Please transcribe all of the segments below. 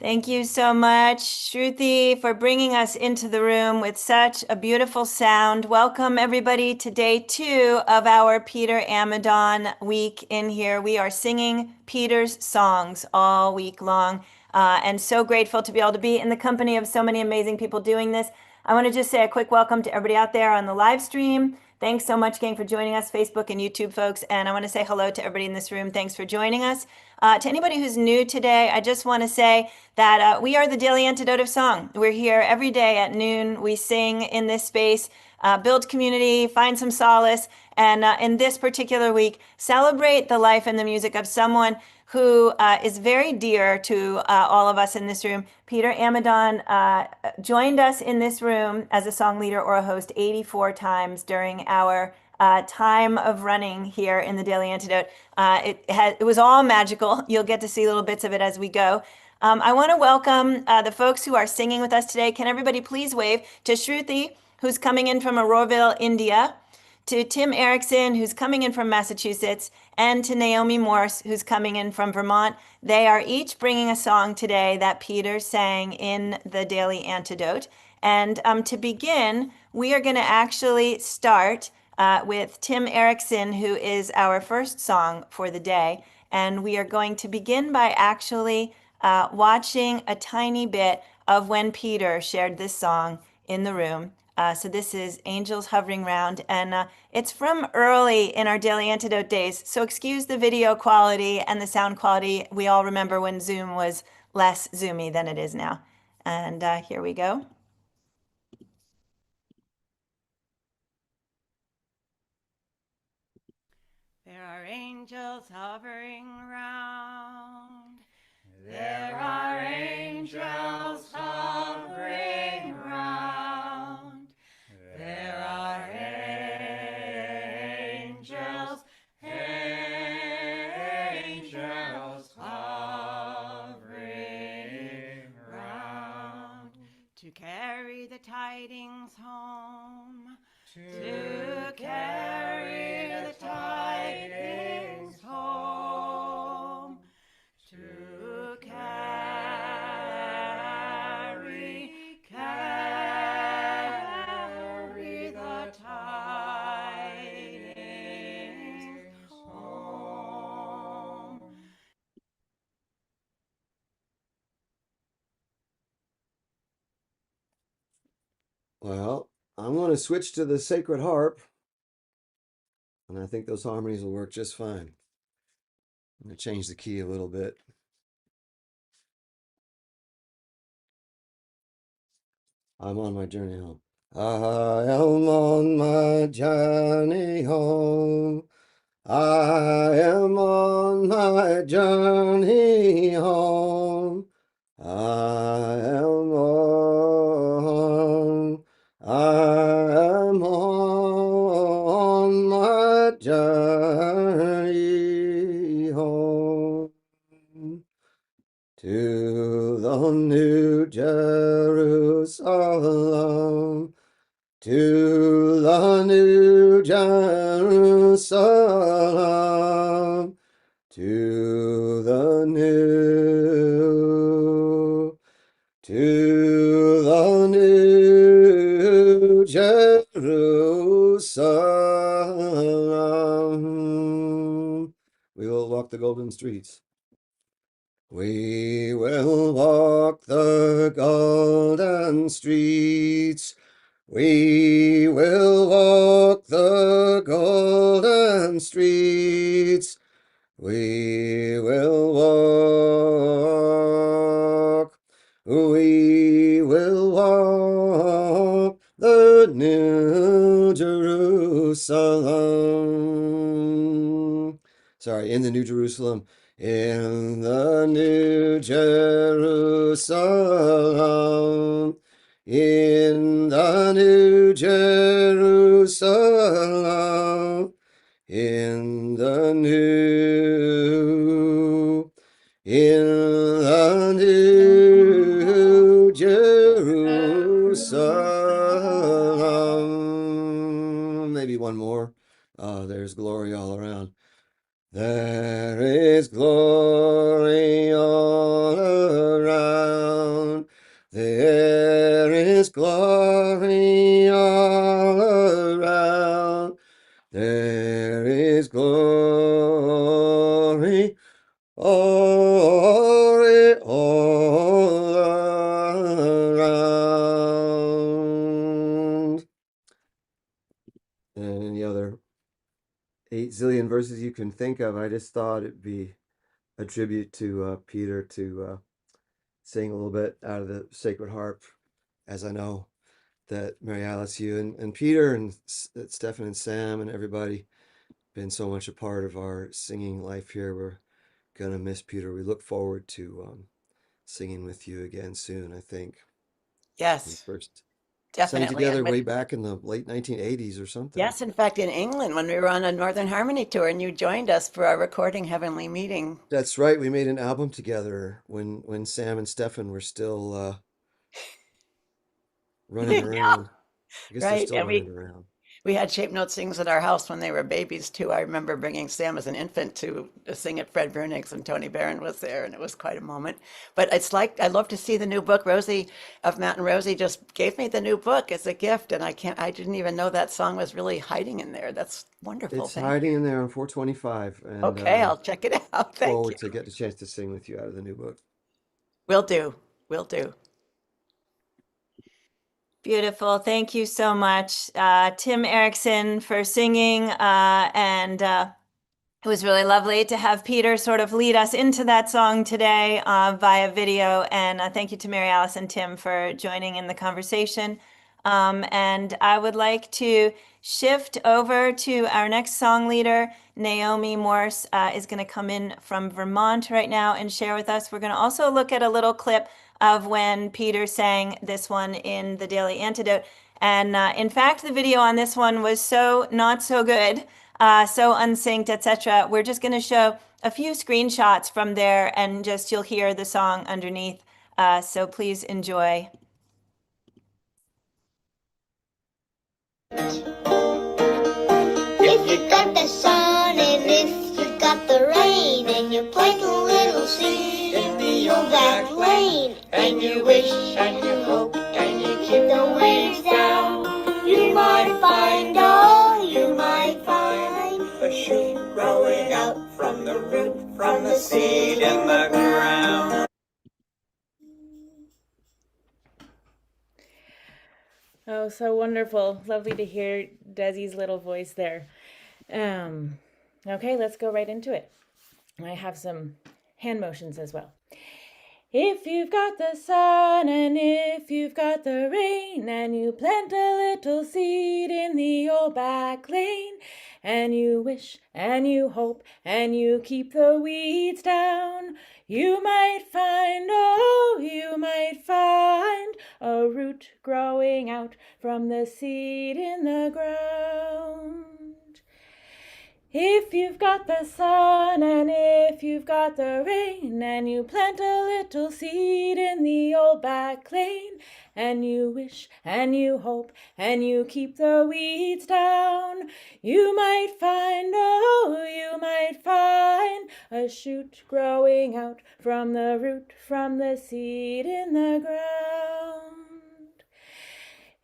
Thank you so much, Shruthi, for bringing us into the room with such a beautiful sound. Welcome, everybody, to day 2 of our Peter Amidon week in here. We are singing Peter's songs all week long, and so grateful to be able to be in the company of so many amazing people doing this. I want to just say a quick welcome to everybody out there on the live stream. Thanks so much, gang, for joining us, Facebook and YouTube folks. And I want to say hello to everybody in this room. Thanks for joining us. To anybody who's new today, I just want to say that we are the Daily Antidote of Song. We're here every day at noon. We sing in this space, build community, find some solace, and in this particular week, celebrate the life and the music of someone who is very dear to all of us in this room. Peter Amidon joined us in this room as a song leader or a host 84 times during our time of running here in the Daily Antidote. It was all magical. You'll get to see little bits of it as we go. I want to welcome the folks who are singing with us today. Can everybody please wave to Shruthi, who's coming in from Auroville, India, to Tim Eriksen, who's coming in from Massachusetts, and to Naomi Morse, who's coming in from Vermont. They are each bringing a song today that Peter sang in the Daily Antidote. And to begin, we are going to actually start with Tim Eriksen, who is our first song for the day. And we are going to begin by actually watching a tiny bit of when Peter shared this song in the room. So this is Angels Hovering Round, and it's from early in our Daily Antidote days. So excuse the video quality and the sound quality. We all remember when Zoom was less zoomy than it is now. And here we go. There are angels hovering round. There are angels hovering round. There are angels, angels hovering round to carry the tidings home. To carry the tidings home, to carry the tidings home. Well, I'm going to switch to the sacred harp, and I think those harmonies will work just fine. I'm going to change the key a little bit. I'm on my journey home. I am on my journey home. I am on my journey home. I am on my journey home to the New Jerusalem, to the New Jerusalem, to the New Jerusalem. We will walk the golden streets. We will walk the golden streets. We will walk the golden streets. We will walk the New Jerusalem. Sorry, in the New Jerusalem. In the New Jerusalem, in the New Jerusalem, in the New Jerusalem. Maybe one more. There's glory all around. There is glory all around. is glory all around. There is glory, glory all around. And any other 8 zillion verses you can think of. I just thought it'd be a tribute to Peter to sing a little bit out of the Sacred Harp, as I know that Mary Alice, you and Peter and Stefan and Sam and everybody been so much a part of our singing life here. We're gonna miss Peter. We look forward to singing with you again soon. I think we Yes, first sang definitely. together And way with, back in the late 1980s or something. yes, in fact, in England, when we were on a Northern Harmony tour and you joined us for our recording Heavenly Meeting. That's right. We made an album together when Sam and Stefan were still running Yeah, around. I guess they're right. still And running around. we had Shape Note Sings at our house when they were babies too. I remember bringing Sam as an infant to sing at Fred Brunig's, and Tony Barron was there, and it was quite a moment. But it's like I love to see the new book. Rosie of Matt and Rosie just gave me the new book as a gift, and I didn't even know that song was really hiding in there. That's wonderful. It's Thank hiding you. in there on 425, and Okay, I'll check it out. Thank you. forward to get the chance to sing with you out of the new book. Will do. Will do. Beautiful. Thank you so much, Tim Eriksen, for singing. And it was really lovely to have Peter sort of lead us into that song today via video. And thank you to Mary Alice and Tim for joining in the conversation. And I would like to shift over to our next song leader. Naomi Morse is going to come in from Vermont right now and share with us. We're going to also look at a little clip of when Peter sang this one in the Daily Antidote. And in fact, the video on this one was so not so good, so unsynced, etc. We're just going to show a few screenshots from there and just you'll hear the song underneath. So please enjoy. If you got the sun and if you got the rain and you plant a little seed in the old back lane and you wish and you hope and you keep the weeds down, you might find, oh, you might find a shoot growing out from the root, from the seed in the ground. Oh, so wonderful. Lovely to hear Desi's little voice there. Okay, let's go right into it. I have some hand motions as well. If you've got the sun and if you've got the rain and you plant a little seed in the old back lane and you wish and you hope and you keep the weeds down, you might find, oh, you might find a root growing out from the seed in the ground. If you've got the sun and if you've got the rain and you plant a little seed in the old back lane and you wish and you hope and you keep the weeds down, you might find, oh, you might find a shoot growing out from the root, from the seed in the ground.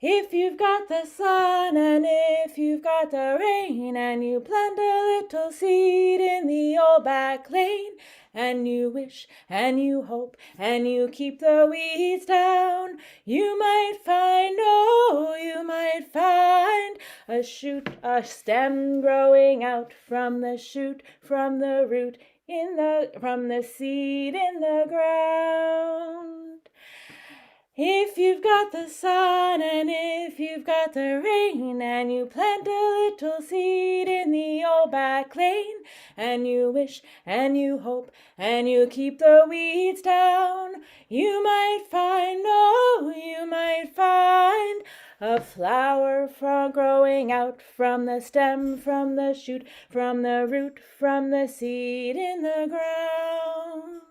If you've got the sun and if you've got the rain and you plant a little seed in the old back lane and you wish and you hope and you keep the weeds down, you might find, oh, you might find a shoot, a stem growing out from the shoot, from the root, from the seed in the ground. If you've got the sun and if you've got the rain and you plant a little seed in the old back lane and you wish and you hope and you keep the weeds down, you might find, oh, you might find a flower growing out from the stem, from the shoot, from the root, from the seed in the ground.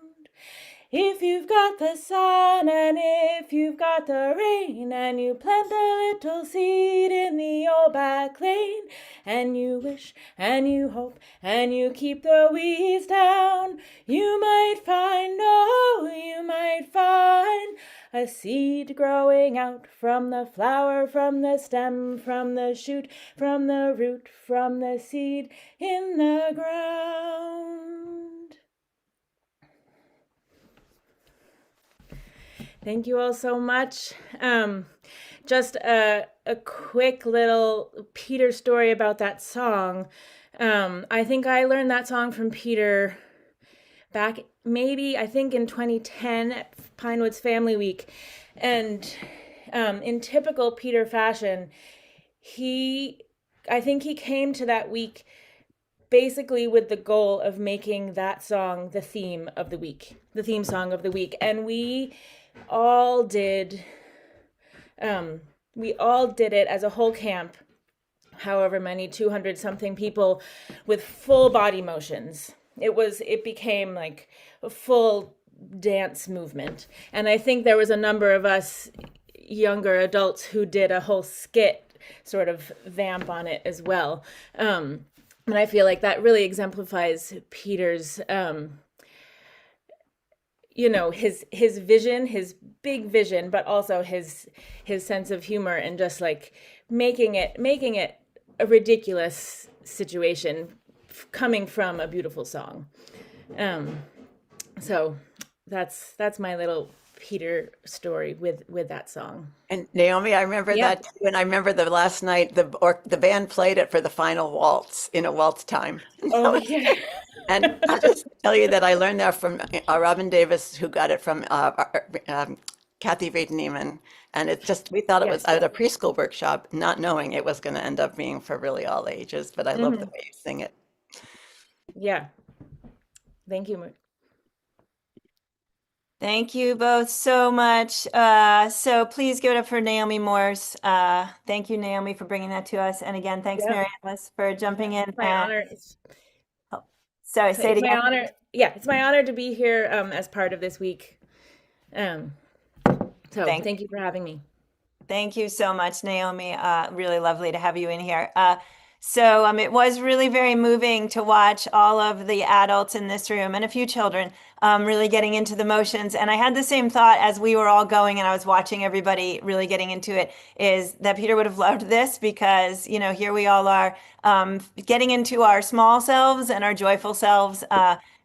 If you've got the sun and if you've got the rain and you plant a little seed in the old back lane and you wish and you hope and you keep the weeds down, you might find, oh, you might find a seed growing out from the flower, from the stem, from the shoot, from the root, from the seed in the ground. Thank you all so much. Just a quick little Peter story about that song. I think I learned that song from Peter back maybe, I think in 2010 at Pinewoods Family Week. And in typical Peter fashion, I think he came to that week basically with the goal of making that song the theme of the week, the theme song of the week. And we all did it as a whole camp, however many, 200 something people, with full body motions. It became like a full dance movement. And I think there was a number of us younger adults who did a whole skit sort of vamp on it as well. And I feel like that really exemplifies Peter's his vision, his big vision, but also his sense of humor, and just like making it a ridiculous situation coming from a beautiful song. So that's my little Peter story with that song. And Naomi, I remember that too, and I remember the last night the band played it for the final waltz in a waltz time. Oh yeah. And I'll just tell you that I learned that from Robin Davis, who got it from Kathy Reed Neiman. And it's just, we thought it was at a preschool workshop, not knowing it was going to end up being for really all ages. But I love the way you sing it. Yeah. Thank you. Thank you both so much. So please give it up for Naomi Morse. Thank you, Naomi, for bringing that to us. And again, thanks, Mary Alice, for jumping in. It's my honor. Sorry, say it again. It's my honor. Yeah, it's my honor to be here as part of this week. So thank you for having me. Thank you so much, Naomi. Really lovely to have you in here. So it was really very moving to watch all of the adults in this room and a few children really getting into the motions. And I had the same thought as we were all going and I was watching everybody really getting into it, is that Peter would have loved this, because, here we all are getting into our small selves and our joyful selves,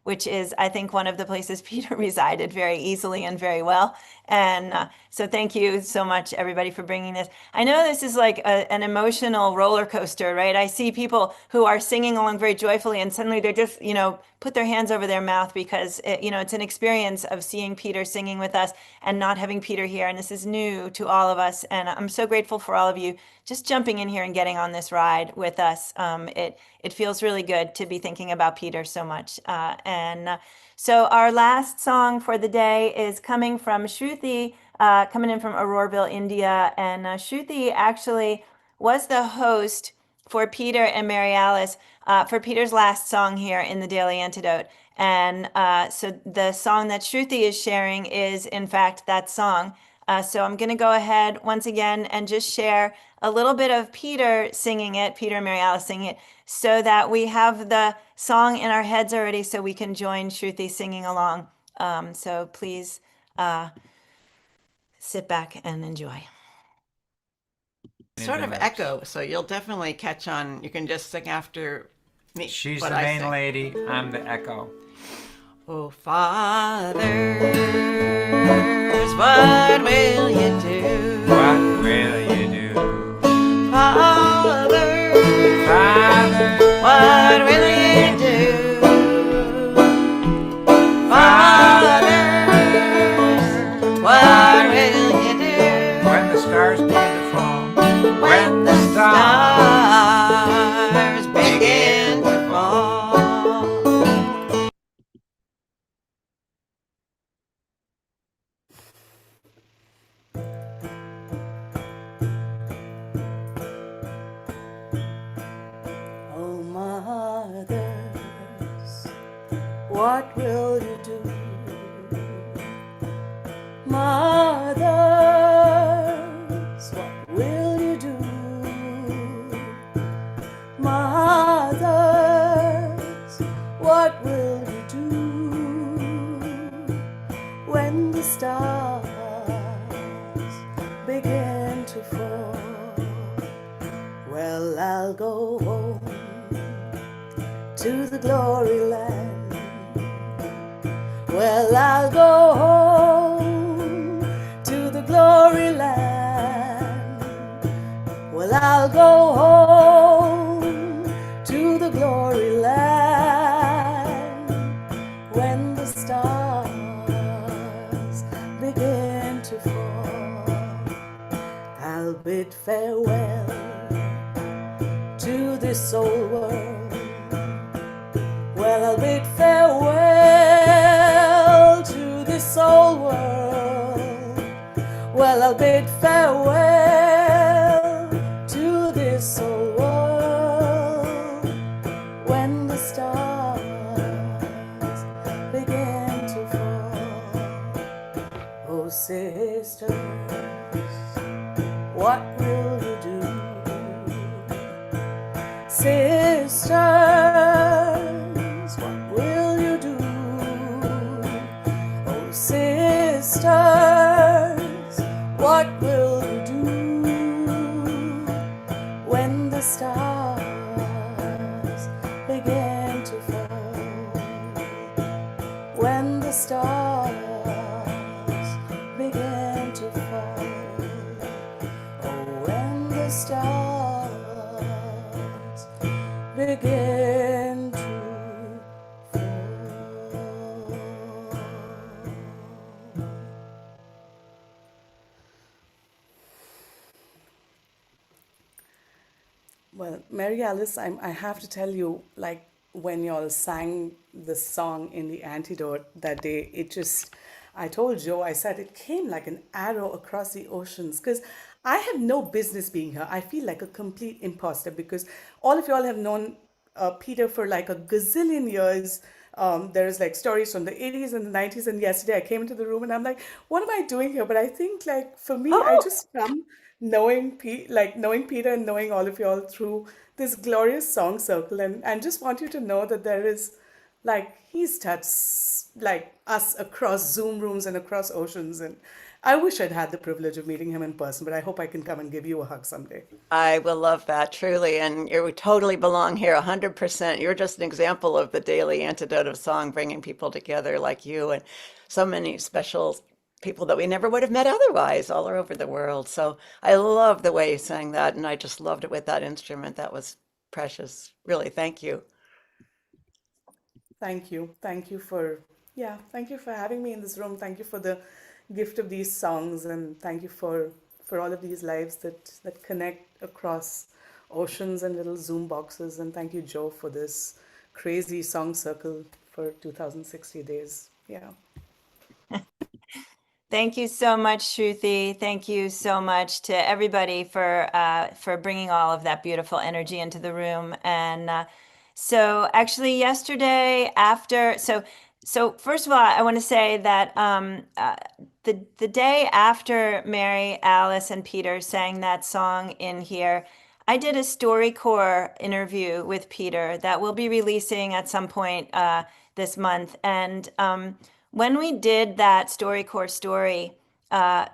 which is, I think, one of the places Peter resided very easily and very well. And so thank you so much, everybody, for bringing this. I know this is like an emotional roller coaster, right? I see people who are singing along very joyfully, and suddenly they're just, put their hands over their mouth, because, it's an experience of seeing Peter singing with us and not having Peter here. And this is new to all of us. And I'm so grateful for all of you just jumping in here and getting on this ride with us. It feels really good to be thinking about Peter so much. So our last song for the day is coming from Shruthi, coming in from Auroville, India. And Shruthi actually was the host for Peter and Mary Alice for Peter's last song here in the Daily Antidote. And so the song that Shruthi is sharing is, in fact, that song. So I'm going to go ahead once again and just share a little bit of Peter singing it, Peter and Mary Alice singing it, so that we have the song in our heads already, so we can join Shruthi singing along. So please sit back and enjoy. Sort of echo, so you'll definitely catch on. You can just sing after me. She's the main lady, I'm the echo. Oh, fathers, what will you do? What will you do? Fathers, Father, what will you do? Fathers, what will you do? when the stars begin to fall, When the stars begin to fall. Oh, mothers, what will you do? Mothers, what will you do? Mothers, what will you do when the stars the glory land. Well, I'll go home to the glory land. Well, I'll go home to the glory land when the stars begin to fall. I'll bid farewell to this old world. Well, I'll bid farewell to this old world. Well, I'll bid farewell to this old world when the stars begin to fall. Oh, sisters, what will you do? Sisters, what will you do? Oh, sisters, what will you do when the stars begin to fall? When the stars begin to fall. Oh, when the stars begin to fall. Well, Mary Alice, I have to tell you, like when y'all sang the song in the Antidote that day, it just, I told Joe, I said it came like an arrow across the oceans because I have no business being here. I feel like a complete imposter because all of y'all have known Peter for like a gazillion years. There's like stories from the 80s and the 90s, and yesterday I came into the room and I'm like, what am I doing here? But I think like for me, I just come knowing Peter and knowing all of y'all through this glorious song circle, and just want you to know that there is like he's touched like us across Zoom rooms and across oceans, and I wish I'd had the privilege of meeting him in person, but I hope I can come and give you a hug someday. I will love that truly, and you totally belong here, 100%. You're just an example of the daily antidote of song, bringing people together like you and so many special people that we never would have met otherwise all over the world. So I love the way you sang that, and I just loved it with that instrument. That was precious. Really, thank you. Thank you. Thank you for having me in this room. Thank you for the gift of these songs, and thank you for all of these lives that connect across oceans and little Zoom boxes. And thank you, Joe, for this crazy song circle for 2060 days. Yeah. Thank you so much, Shruthi. Thank you so much to everybody for bringing all of that beautiful energy into the room. And so, actually, yesterday so first of all, I want to say that the day after Mary, Alice, and Peter sang that song in here, I did a StoryCorps interview with Peter that we'll be releasing at some point this month, and when we did that StoryCorps story,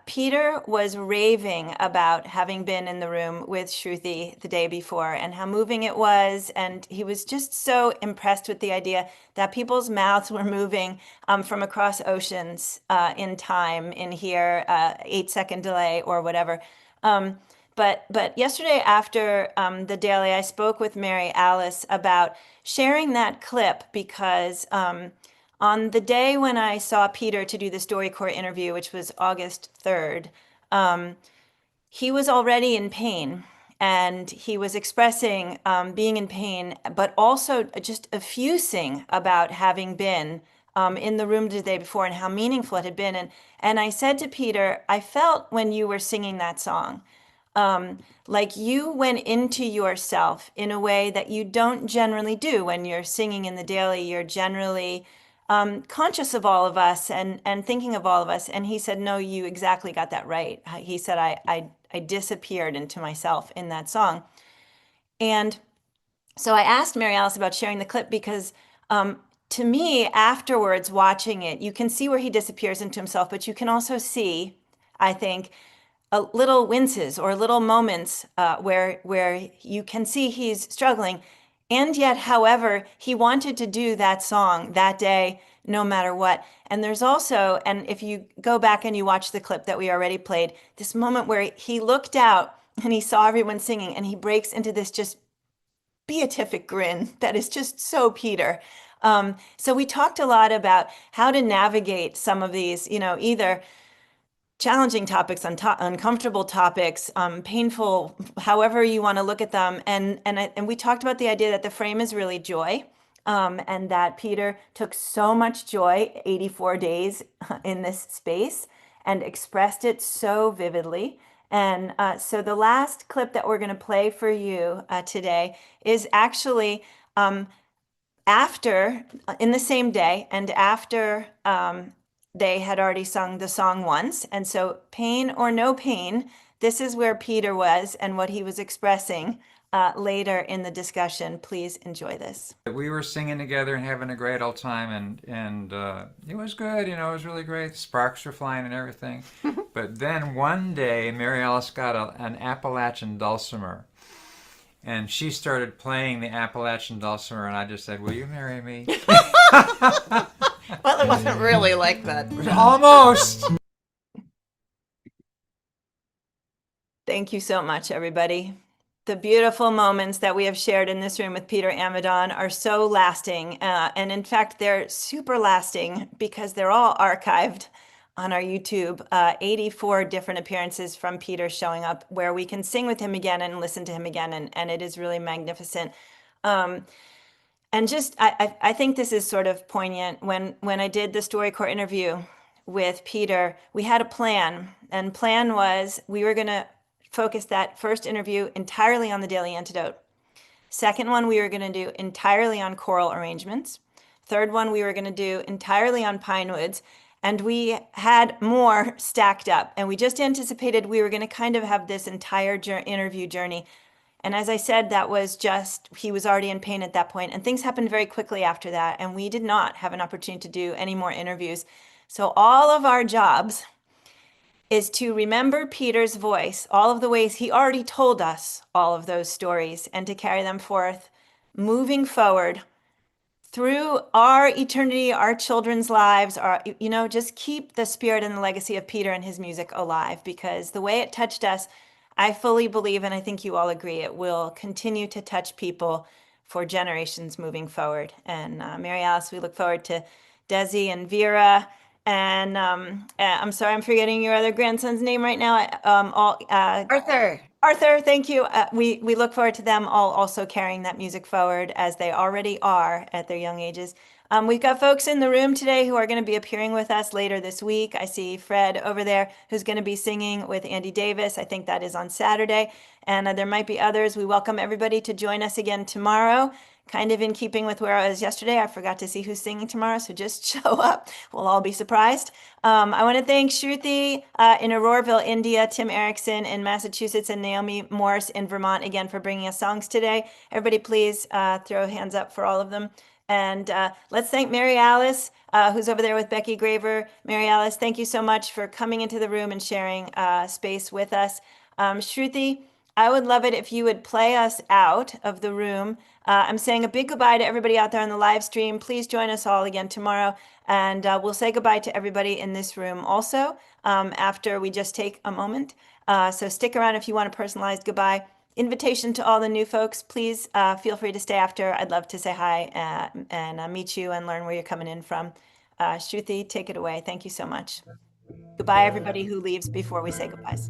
Peter was raving about having been in the room with Shruti the day before and how moving it was. And he was just so impressed with the idea that people's mouths were moving from across oceans in time in here, 8-second delay or whatever. But yesterday after the daily, I spoke with Mary Alice about sharing that clip because on the day when I saw Peter to do the StoryCorps interview, which was August 3rd, he was already in pain and he was expressing being in pain, but also just effusing about having been in the room the day before and how meaningful it had been. And I said to Peter, I felt when you were singing that song, like you went into yourself in a way that you don't generally do when you're singing in the daily. You're generally conscious of all of us and thinking of all of us. And he said, no, you exactly got that right. He said, I disappeared into myself in that song. And so I asked Mary Alice about sharing the clip because to me, afterwards, watching it, you can see where he disappears into himself, but you can also see, I think, little winces or little moments where you can see he's struggling. And yet, however, he wanted to do that song that day, no matter what. And there's also, and if you go back and you watch the clip that we already played, this moment where he looked out and he saw everyone singing and he breaks into this just beatific grin that is just so Peter. So we talked a lot about how to navigate some of these, either challenging topics, uncomfortable topics, painful, however you want to look at them. And we talked about the idea that the frame is really joy, and that Peter took so much joy, 84 days in this space, and expressed it so vividly. And so the last clip that we're going to play for you today is actually after, in the same day, and after they had already sung the song once. And so, pain or no pain, this is where Peter was and what he was expressing later in the discussion. Please enjoy this. We were singing together and having a great old time, and it was good. It was really great. Sparks were flying and everything. But then one day, Mary Alice got an Appalachian dulcimer. And she started playing the Appalachian dulcimer, and I just said, "Will you marry me?" Well, it wasn't really like that. Almost. Thank you so much, everybody. The beautiful moments that we have shared in this room with Peter Amidon are so lasting. And in fact, they're super lasting because they're all archived on our YouTube. 84 different appearances from Peter showing up where we can sing with him again and listen to him again. And it is really magnificent. And just, I think this is sort of poignant. When I did the StoryCorps interview with Peter, we had a plan. And plan was we were going to focus that first interview entirely on the Daily Antidote. Second one, we were going to do entirely on choral arrangements. Third one, we were going to do entirely on Pine Woods. And we had more stacked up. And we just anticipated we were going to kind of have this entire interview journey. And as I said, that was just, he was already in pain at that point. And things happened very quickly after that. And we did not have an opportunity to do any more interviews. So all of our jobs is to remember Peter's voice, all of the ways he already told us all of those stories, and to carry them forth, moving forward through our eternity, our children's lives, just keep the spirit and the legacy of Peter and his music alive, because the way it touched us, I fully believe, and I think you all agree, it will continue to touch people for generations moving forward. And Mary Alice, we look forward to Desi and Vera, and I'm sorry, I'm forgetting your other grandson's name right now. Arthur. Arthur, thank you. We look forward to them all also carrying that music forward as they already are at their young ages. We've got folks in the room today who are going to be appearing with us later this week. I see Fred over there who's going to be singing with Andy Davis. I think that is on Saturday. And there might be others. We welcome everybody to join us again tomorrow. Kind of in keeping with where I was yesterday, I forgot to see who's singing tomorrow, so just show up. We'll all be surprised. I want to thank Shruthi in Auroraville, India, Tim Eriksen in Massachusetts, and Naomi Morse in Vermont again for bringing us songs today. Everybody please throw hands up for all of them. And let's thank Mary Alice, who's over there with Becky Graver. Mary Alice, thank you so much for coming into the room and sharing space with us. Shruthi, I would love it if you would play us out of the room. I'm saying a big goodbye to everybody out there on the live stream. Please join us all again tomorrow. And we'll say goodbye to everybody in this room also after we just take a moment. So stick around if you want a personalized goodbye. Invitation to all the new folks, please feel free to stay after. I'd love to say hi and meet you and learn where you're coming in from. Shruthi, take it away. Thank you so much. Goodbye, everybody who leaves before we say goodbyes.